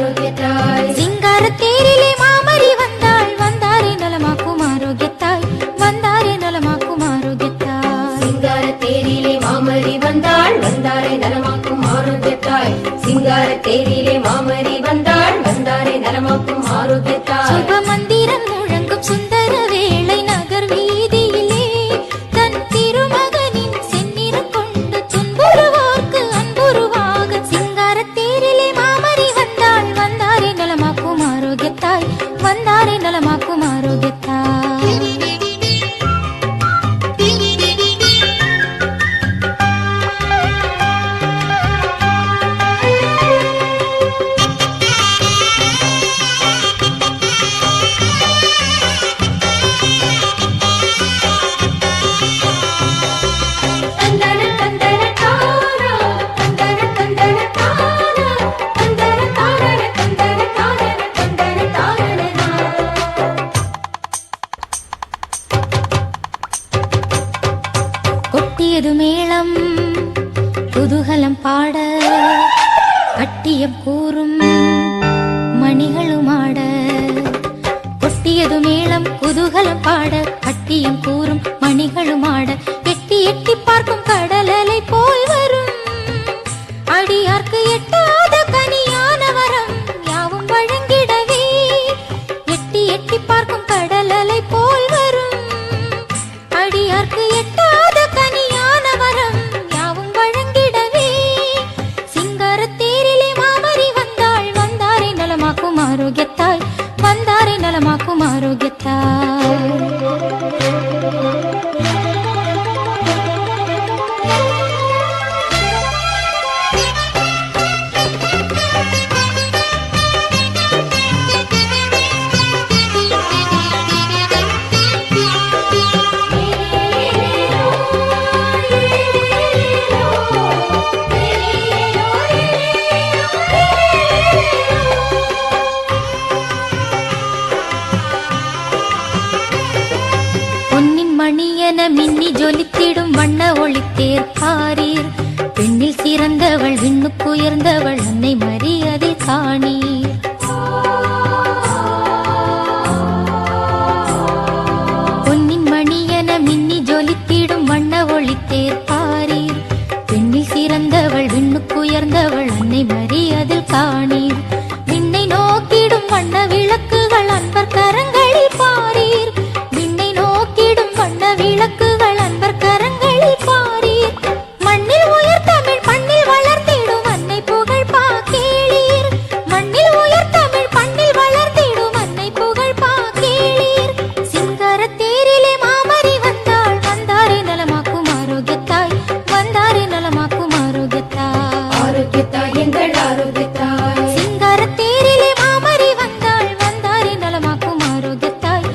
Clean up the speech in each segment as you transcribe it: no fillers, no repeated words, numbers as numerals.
ஆரோக்கியத்தாய். சிங்கார தேரிலே மாமரி வந்தாள் வந்தாரே நலமாக்கும் ஆரோக்கியத்தாய் வந்தாரே நலமாக்கும் ஆரோக்கியத்தாய். சிங்கார தேரிலே மாமரி வந்தாள் வந்தாரே நலமாக்கும் ஆரோக்கியத்தாய். சிங்கார தேரிலே மாமரி வந்தாள் வந்தாரே நலமாக்கும் ஆரோக்கியத்தாய். சுப மந்திரம் முழங்கும் சுந்தர வேளை நகர் வீதியிலே தன் திருமகனின் செந்நிறம் கொண்டு துன்புறுவோர்க்கு அன்புருவாக சிங்கார தேரிலே மாமரி வந்தாள் வந்தாரே நலமாக்கும் ஆரோக்கியத்தாய் வந்தாரே நலமாக்கும் ஆரோக்கியத்தாய். கொட்டியது மேளம் குதூகலம் பாட கட்டியம் கூறும் மணிகளும் ஆட. கொட்டியது மேளம் குதூகலம் பாட கட்டியம் கூறும் மணிகளும் ஆட. எட்டி எட்டி பார்க்கும் கடலலை போல் வரும் அடியார்க்கு எட்டாத கனியான வரம் யாவும் வழங்கிடவே. எட்டி எட்டி பார்க்கும் கடலலை போல் வரும் அடியார்க்கு எட்டாத கனியான வரம் யாவும் வழங்கிடவே. சிங்கார தேரிலே மாமரி வந்தாள் வந்தாரே நலமாக்கும் ஆரோக்கியத்தாய் வந்தாரே நலமாக்கும் ஆரோக்கியத்தாய். மணியன மின்னி ஜொலித்திடும் வண்ண ஒளித்தேர் பாரீர். பெண்ணில் சிறந்தவள் விண்ணுக்குயர்ந்தவள் அன்னை மரியதை காணீர். பொன்னின் மணியன மின்னி ஜொலித்திடும் வண்ண ஒளித்தேர் பாரீர். பெண்ணில் சிறந்தவள் விண்ணுக்குயர்ந்தவள் அன்னை மரியதில் காணீர். விண்ணை நோக்கிடும் வண்ண விளக்குகள் அன்பர் கரங்களில் பாரீர். விண்ணை நோக்கிடும் வண்ண விளக்குகள் அன்பர் கரங்களில் பாரீர். மண்ணில் உயர் தமிழ் பண்ணில் வளர்ந்திடும் அன்னை புகழ் பாக்கேளீர். மண்ணில் உயர் தமிழ் பண்ணில் வளர்ந்திடும் அன்னை புகழ் பாக்கேளீர். சிங்கார தேரிலே மாமரி வந்தாள் வந்தாரே நலமாக்கும் ஆரோக்கியத்தாய் வந்தாரே நலமாக்கும் ஆரோக்கியத்தாய். ஆரோக்கியத்தாய் எங்கள் ஆரோக்கியத்தாய். சிங்கார தேரிலே மாமரி வந்தாள் வந்தாரே நலமாக்கும் ஆரோக்கியத்தாய்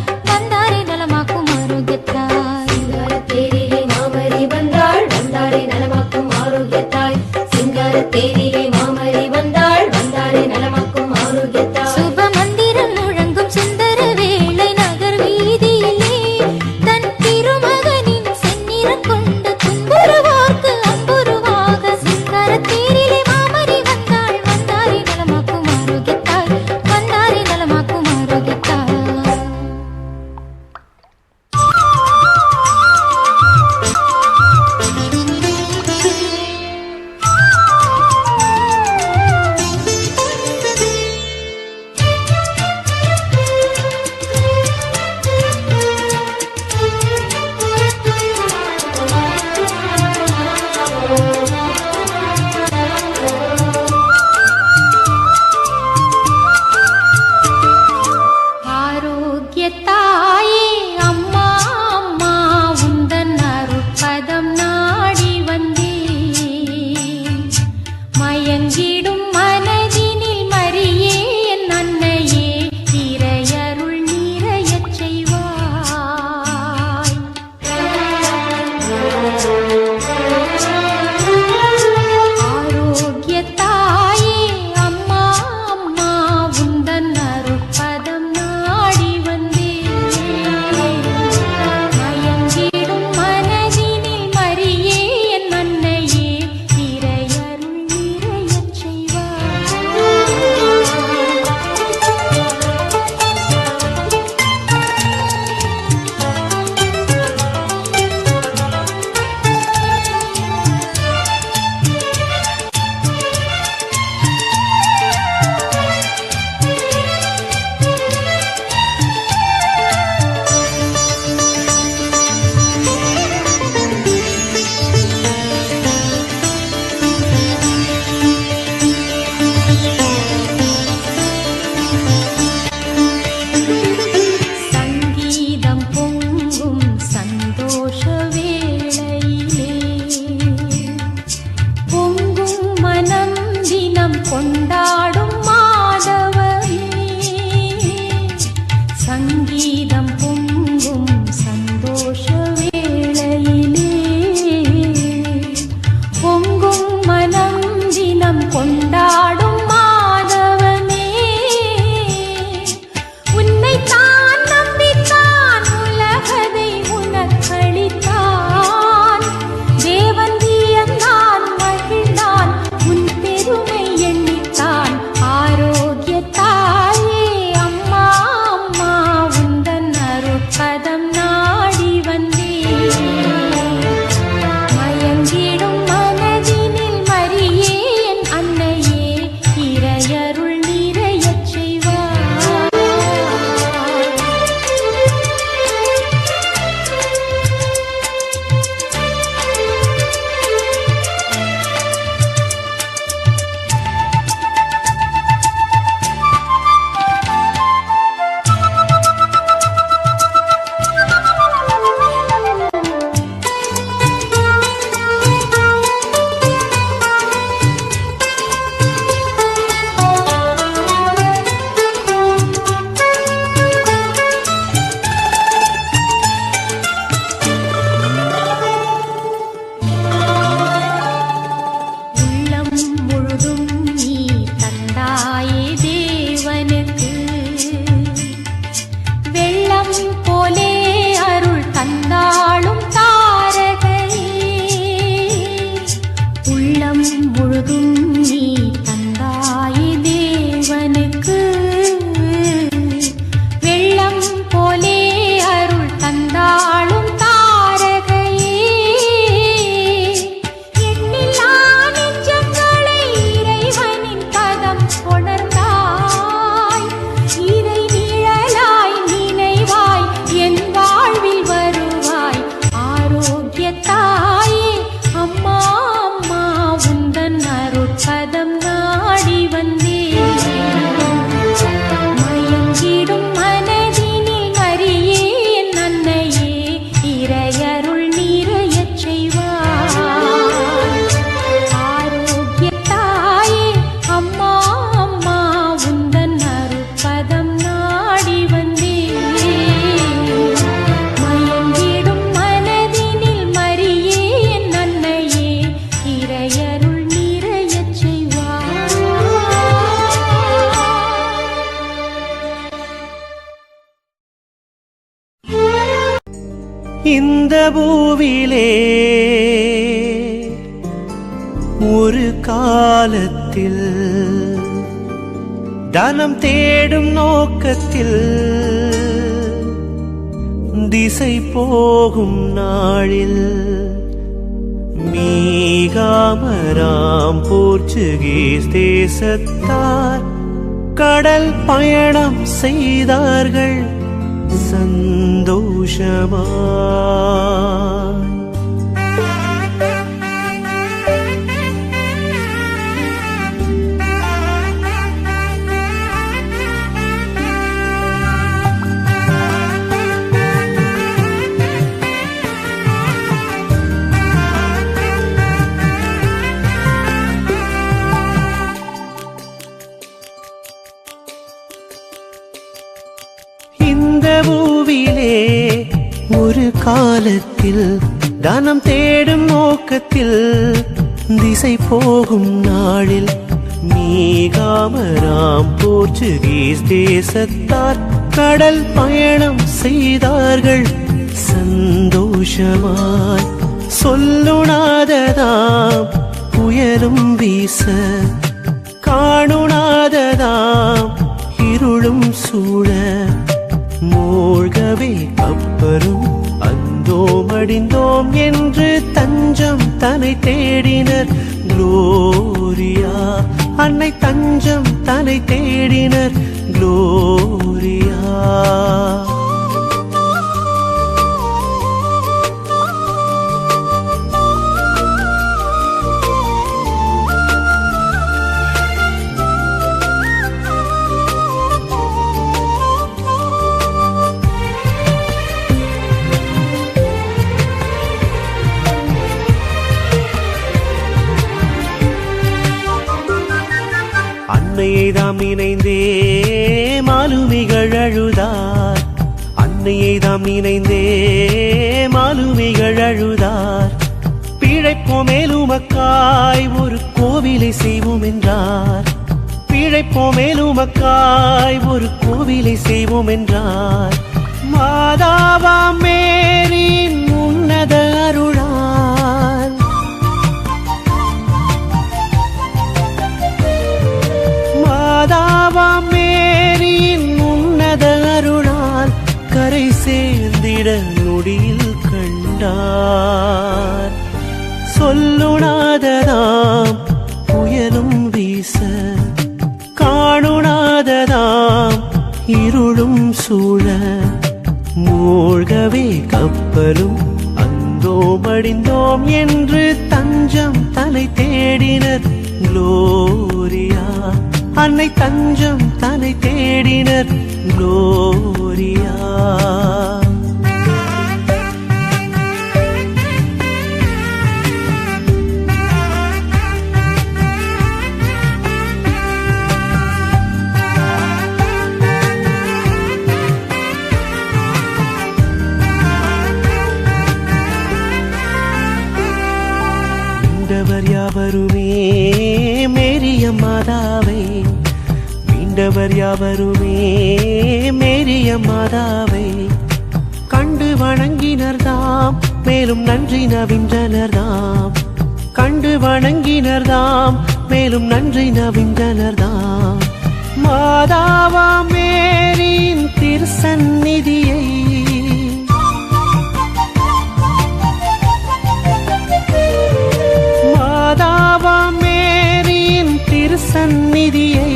இந்த பூவிலே ஒரு காலத்தில் தனம் தேடும் நோக்கத்தில் திசை போகும் நாளில் மீகாமராம் போர்ச்சுகீஸ் தேசத்தார் கடல் பயணம் செய்தார்கள் சந்தோஷமாய். இந்த பூவிலே ஒரு காலத்தில் தனம் தேடும் நோக்கத்தில் திசை போகும் நாளில் மீகாமராம் போர்ச்சுகீஸ் தேசத்தார் கடல் பயணம் செய்தார்கள் சந்தோஷமாய். சொல்லுணாததாம் புயலும் வீச, காணுணாததாம் இருளும் சூழ, மூழ்கவே கப்பரும் அந்தோ மடிந்தோம் என்று தஞ்சம் தன்னை தேடினர் குளோரியா. அன்னை தஞ்சம் தன்னை தேடினர் குளோரியா. அன்னையை தாம் நினைந்தே மாலுமிகள் அழுதார். அன்னையை தாம் நினைந்தே மாலுமிகள் அழுதார். பிழைப்போம் மேலுமக்காய் ஒரு கோவிலை செய்வோம் என்றார். பிழைப்போம் மேலுமக்காய் ஒரு கோவிலை செய்வோம் என்றார். மாதாவாம் மேரின் உன்னத அருளால் மாதாவாம் மேரின் உன்னத அருளால் கரை சேர்ந்திட நொடியில் கண்டார். சொல்லுணாததாம் புயலும் வீச, காணுணாததாம் இருளும் சூழ, மூழ்கவே கப்பலும் அந்தோ மடிந்தோம் என்று தஞ்சம் தன்னை தேடினர் குளோரியா. அன்னை தஞ்சம் தன்னை தேடினர் குளோரியா. மீண்டவர் யாவருமே மேரிய மாதாவை, மீண்டவர் யாவருமே மேரிய மாதாவை கண்டு வணங்கினர்தாம் மேலும் நன்றி நவின்றனர்தாம். கண்டு வணங்கினர்தாம் மேலும் நன்றி நவின்றனர்தாம். மாதாவா மேரின் திருசந்நிதியை மேரின் திருசந்நிதியை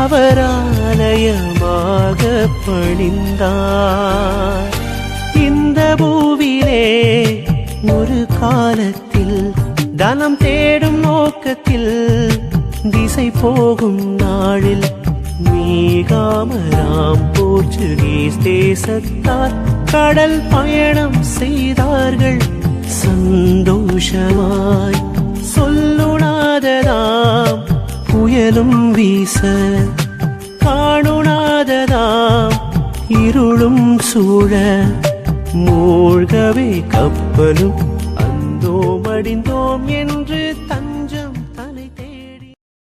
அவர் ஆலயமாக பணிந்தார். இந்த பூவிலே ஒரு காலத்தில் தனம் தேடும் நோக்கத்தில் திசை போகும் நாளில் மீகாமராம் போர்ச்சுகீஸ் தேசத்தார் கடல் பயணம் செய்தார்கள் சந்தோஷமாய். சொல்லுணாததாம் புயலும் வீச, காணுணாததாம் இருளும் சூழ, மூழ்கவே கப்பலும் அந்தோ மடிந்தோம் என்று